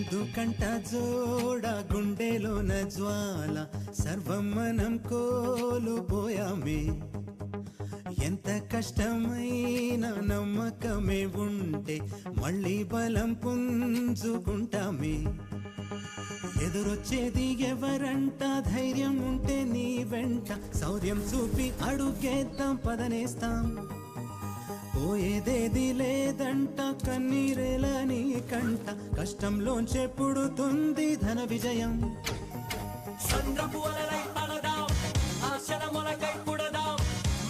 ఎందుకంట జోడ గుండెలోన జ్వాల సర్వం మనం కోల్పోయామే ఎంత కష్టమైన నమ్మకమే ఉంటే మళ్ళీ బలం పుంజుకుంటామే ఎదురొచ్చేది ఎవరంట ధైర్యం ఉంటే నీ వెంట శౌర్యం చూపి అడుగేద్దాం పదనేస్తాం పోయేదేది లేదంట కన్నీరేల నీ కంట కష్టంలోంచే పుడుతుంది ధన విజయం సంద్రపు అలలై పడదాం ఆశల మొలకై పుడదాం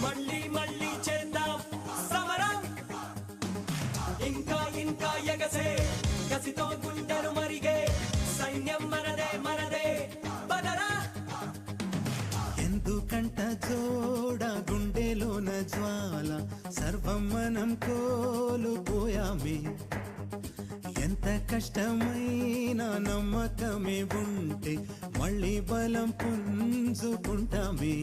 మళ్ళీ మళ్ళీ చేద్దాం సమరం ఇంకా ఇంకా ఎగసే కసితో గుండెలు మరిగే సైన్యం మనదే మనదే బదరా ఎందుకంట జోడ గుండెలోన జ్వాల సర్వం మనం కోల్పోయామే ఎంత కష్టమైన నమ్మకమే ఉంటే మళ్ళీ బలం పుంజుకుంటామే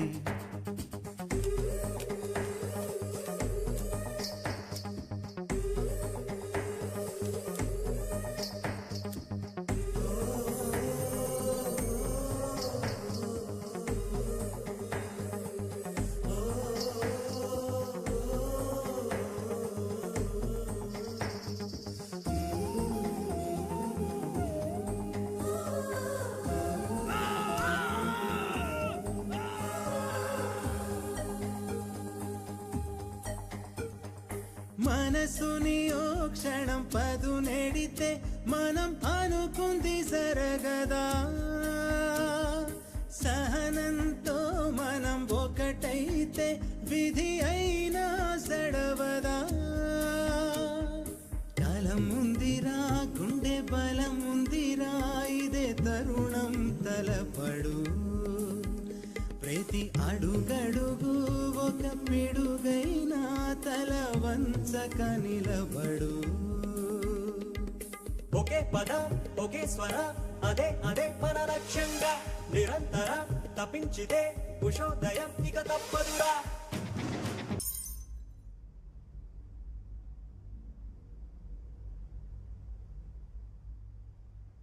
మనసుని ఓ క్షణం పదు నెడితే మనం అనుకుంది జరగదా సహనంతో మనం ఒకటైతే విధి అయినా సడవదా కాలం ఉందిరా గుండె బలం ఉందిరా ఇదే తరుణం తలపడు ప్రతి అడుగడుగు ఒక పిడుగైనా తల వంచక నిలబడు ఒకే పద ఒకే స్వర అదే అదే మన లక్ష్యంగా నిరంతర తపించితే ఉషోదయం ఇక తప్పదురా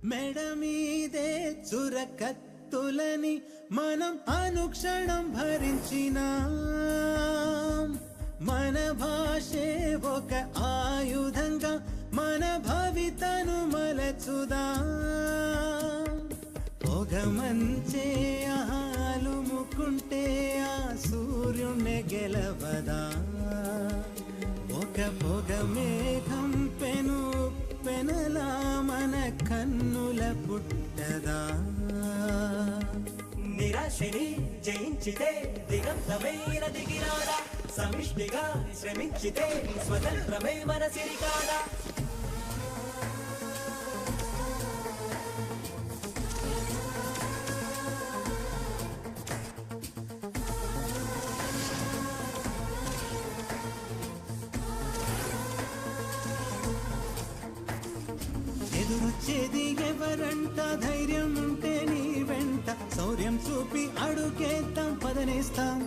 మెడ మీదే చురకత్తులని మనం అనుక్షణం భరించినా మన భాషే ఒక ఆయుధంగా మన భవితను మలచుదా పొగమంచే ఆలుముకుంటే ఆ సూర్యుణ్ణి గెలవదా ఒక పొగ మేఘం పెను పెనలా మన కన్నుల పుట్టదా నిరాశని జయించితే దిగంతమైన దిగిరాడా సమిష్టిగా శ్రమించితే స్వతంత్రమే మన సిరికాడా ఎదురొచ్చేది ఎవరంట ధైర్యం ఉంటే నీ వెంట శౌర్యం చూపి అడుగేద్దాం పదనేస్తాం